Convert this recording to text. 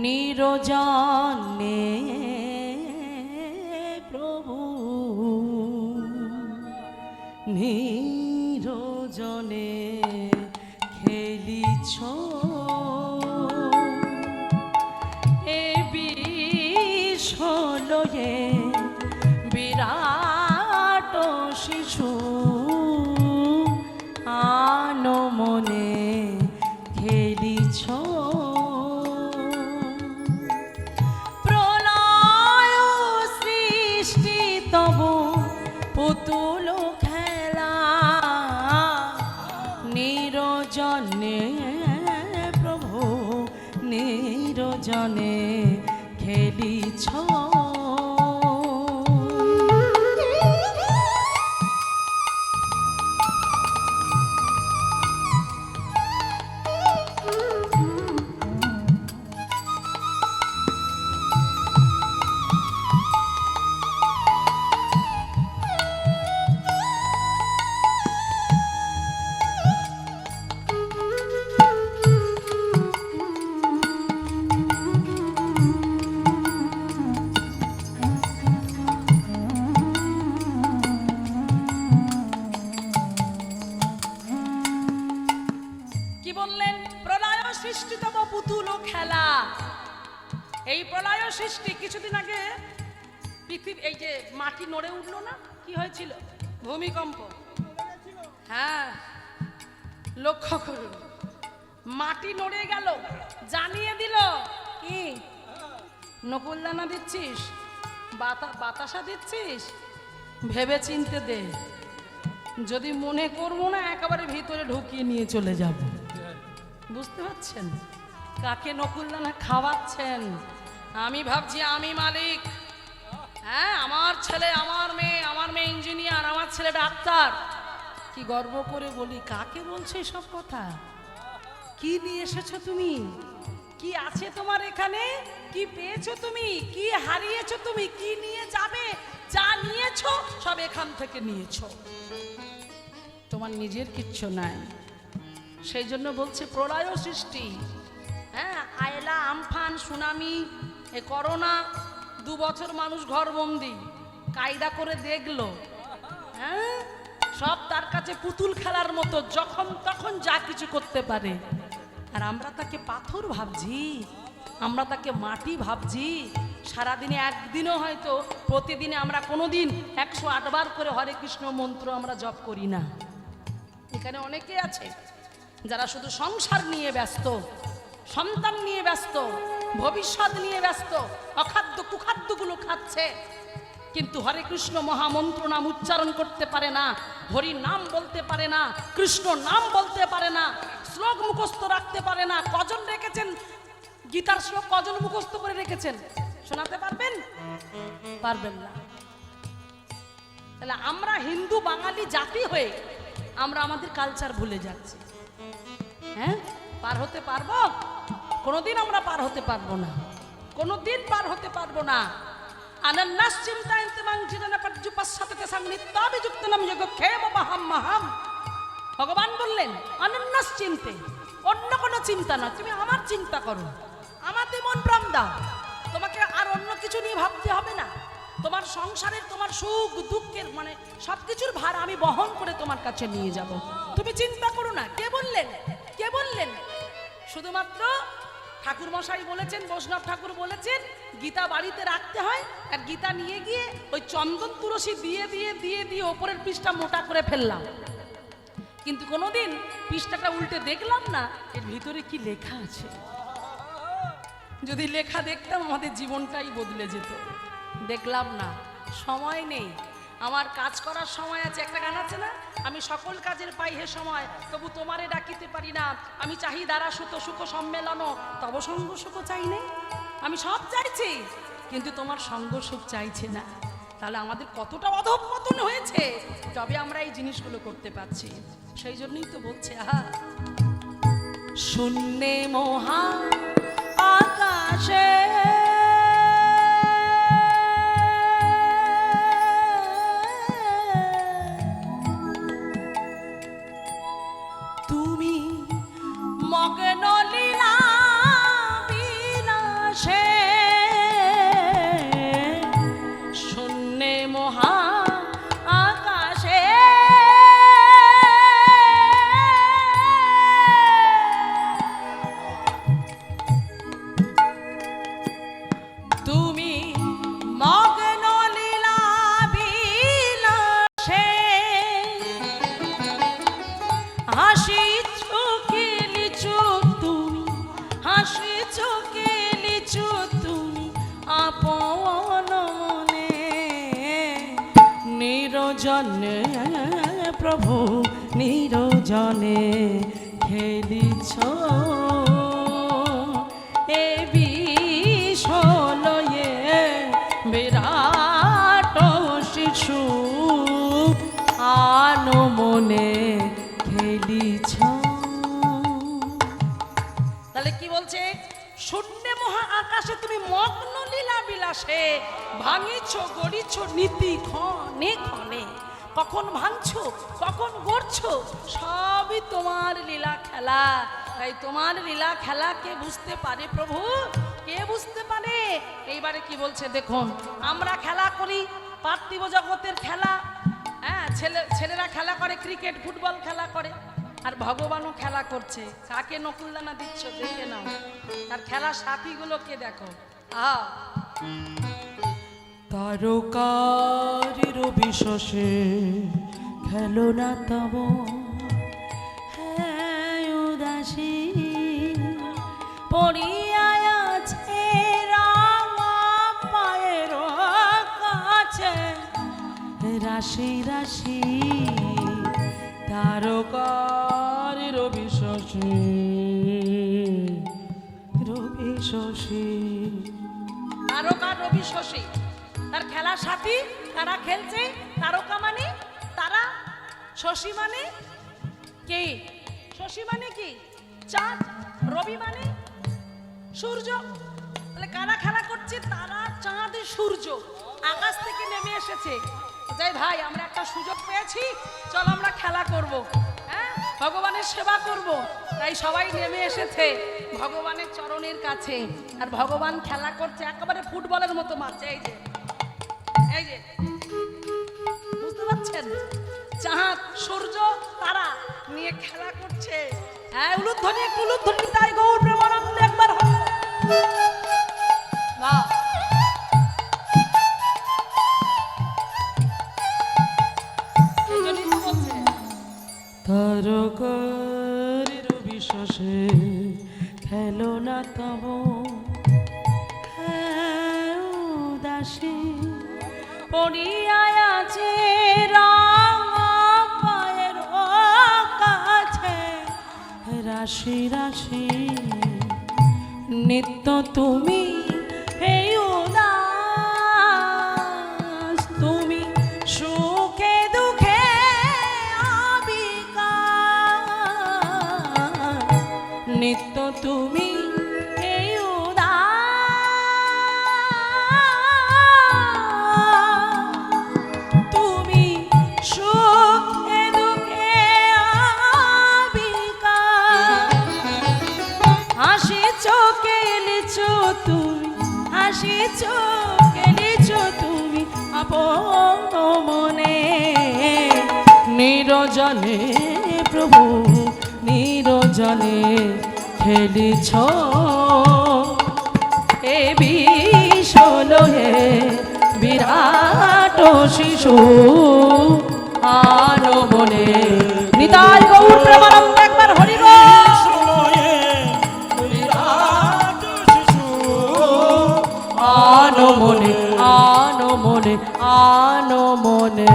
নিরজনে প্রভু নিরজনে খেলিছ এ বিষলয়ে বিরাট শিশু আনমনে খেলিছ প্রলয় সৃষ্টি তব পুতুল খেলা নিরজনে প্রভু নিরজনে খেলিছ সৃষ্টিতম পুতুল খেলা। এই প্রলয় সৃষ্টি কিছুদিন আগে পৃথিবী এই যে মাটি নড়ে উঠলো না, কি হয়েছিল? ভূমিকম্প। হ্যাঁ, লক্ষ্য করুন, মাটি নড়ে গেল, জানিয়ে দিল কি নকুলদানা দিচ্ছিস, বাতাসা দিচ্ছিস, ভেবে চিনতে দে, যদি মনে করবো না একেবারে ভিতরে ঢুকিয়ে নিয়ে চলে যাব। বুঝতে পারছেন কাকে নকুলদানা খাওয়াচ্ছেন? আমি ভাবছি আমি মালিক, হ্যাঁ, আমার ছেলে আমার মেয়ে ইঞ্জিনিয়ার, আমার ছেলে ডাক্তার। কি গর্ব করে বলি, কাকে বলছো এসব কথা? কি নিয়ে এসেছো তুমি? কি আছে তোমার এখানে? কি পেয়েছো তুমি? কি হারিয়েছো তুমি? কি নিয়ে যাবে? যা নিয়েছো সব এখান থেকে নিয়েছো, তোমার নিজের কিচ্ছু নাই। সেই জন্য বলছে প্রলয় সৃষ্টি। হ্যাঁ, আয়লা, আমফান, সুনামি, এ করোনা, 2 বছর মানুষ ঘরবন্দি, কায়দা করে দেখলো। হ্যাঁ, সব তার কাছে পুতুল খেলার মতো, যখন তখন যা কিছু করতে পারে। আর আমরা তাকে পাথর ভাবছি, আমরা তাকে মাটি ভাবছি। সারাদিনে একদিনও হয়তো, প্রতিদিনে আমরা কোনোদিন 108 বার করে হরে কৃষ্ণ মন্ত্র আমরা জপ করি না। এখানে অনেকে আছে যারা শুধু সংসার নিয়ে ব্যস্ত, সন্তান নিয়ে ব্যস্ত, ভবিষ্যৎ নিয়ে ব্যস্ত, অখাদ্য কুখাদ্যগুলো খাচ্ছে, কিন্তু হরে কৃষ্ণ মহামন্ত্র নাম উচ্চারণ করতে পারে না, হরি নাম বলতে পারে না, কৃষ্ণ নাম বলতে পারে না, শ্লোক মুখস্থ রাখতে পারে না। কজন রেখেছেন গীতার শ্লোক? কজন মুখস্থ করে রেখেছেন? শোনাতে পারবেন? পারবেন না। তাহলে আমরা হিন্দু বাঙালি জাতি হয়ে আমরা আমাদের কালচার ভুলে যাচ্ছি। হ্যাঁ, পার হতে পারবো? কোনোদিন আমরা পার হতে পারবো না, কোনোদিন পার হতে পারবো না। অনন্যাস চিন্তায়ন্তে মাং জীবনে পর্যুপস্যাতে সংনিত্যাভিযুক্তনাম যোগক্ষেম মহাম মহাম। ভগবান বললেন অনন্যাস চিন্তে, অন্য কোনো চিন্তা না, তুমি আমার চিন্তা করো, আমাতে মন প্রাণ দাও, তোমাকে আর অন্য কিছু নিয়ে ভাবতে হবে না। তোমার সংসারের, তোমার সুখ দুঃখের, মানে সবকিছুর ভার আমি বহন করে তোমার কাছে নিয়ে যাব, তুমি চিন্তা করো না। কে বললেন? কে বললেন? শুধুমাত্র ঠাকুর মশাই বলেছেন, বৈষ্ণব ঠাকুর বলেছেন গীতা বাড়িতে রাখতে হয়, আর গীতা নিয়ে গিয়ে ওই চন্দন তুলসী দিয়ে দিয়ে দিয়ে দিয়ে ওপরের পৃষ্ঠা মোটা করে ফেললাম, কিন্তু কোনোদিন পৃষ্ঠাটা উল্টে দেখলাম না এর ভিতরে কি লেখা আছে। যদি লেখা দেখতাম আমাদের জীবনটাই বদলে যেত। দেখলাম না, সময় নেই, আমার কাজ করার সময় আছে। একটা গান আছে না, আমি সকল কাজের পাই হে সময়, তবু তোমারে ডাকিতে পারি না, আমি চাহি দ্বারা সুত সুখ সম্মেলন, তব সঙ্গ সুখ চাই নেই। আমি সব চাইছি কিন্তু তোমার সঙ্গ সুখ চাইছে না। তাহলে আমাদের কতটা অধঃপতন হয়েছে, তবে আমরা এই জিনিসগুলো করতে পারছি। সেই জন্যই তো বলছে, আহা শূন্যে মহা আকাশে তুমি মগ্ন লীলা নিরঞ্জনে প্রভু নিরঞ্জনে খেলিছ এ বিষলয়ে বিরাট শিশু আনো মনে খেলিছ। তাহলে কি বলছে? শূন্যে মহা আকাশে তুমি মগ্ন লীলা বিলাসে ভাঙিছ গড়িছ নীতি ক্ষণে ক্ষণে। কখন ভাঙছো কখন গড়ছো সবই তোমার লীলা খেলা। তাই তোমার লীলা খেলা কে বুঝতে পারে প্রভু? কে বুঝতে পারে? এইবারে কি বলছে দেখুন, আমরা খেলা করি পার্থিব জগতের খেলা, হ্যাঁ ছেলেরা খেলা করে, ক্রিকেট ফুটবল খেলা করে, আর ভগবানও খেলা করছে। কাকে নকুলদানা দিচ্ছ দেখে নাও, তার খেলার সাথীগুলোকে দেখো। তারকার বিশ্বসে খেলো না তব হ্যাঁ উদাসী পড়িয়ায় আছে রাঙা পায়ের কাছে রাশি রাশি তারকার রবি শশী রবি শশী তারকা রবি শশী তার খেলার সাথী, তারা খেলছে। তারকা মানে তারা, শশী মানে কি? শশী মানে কি? চাঁদ। রবি মানে সূর্য। তাহলে কারা খেলা করছে? তারা, চাঁদ, সূর্য আকাশ থেকে নেমে এসেছে। যাই ভাই, আমরা একটা সুযোগ পেয়েছি, চল আমরা খেলা করব, হ্যাঁ ভগবানের সেবা করব। তাই সবাই নেমে এসেছে ভগবানের চরণের কাছে। আর ভগবান খেলা করছে একেবারে ফুটবলের মতো মারছে। এই যে এই যে বুঝতে পারছেন, চাঁদ সূর্য তারা নিয়ে খেলা করছে। হ্যাঁ উলুধ্বনি, একটু উলুধ্বনি। তাই গৌর প্রেমানন্দে একবার বাহ। তারকার বিশ্বাসে খেলো না তব উদাসী পড়িয়ায় আছে রাঙা পায়ের কাছে রাশি রাশি নিত্য তুমি এই উদাস তুমি সুখে দুঃখে নিত্য তুমি এই উদাস তুমি সুখে দুঃখে হাসিছ কেলিছ তুমি, হাসিছ কেলিছ তুমি আপন মনে নিরজনে প্রভু নিরজনে খেলিছ এ বিষলয়ে বিরাট শিশু আনো মনে। নিতাই গৌর প্রেমানন্দে একবার হরি বল। আনো মনে, আনো মনে, আনো মনে।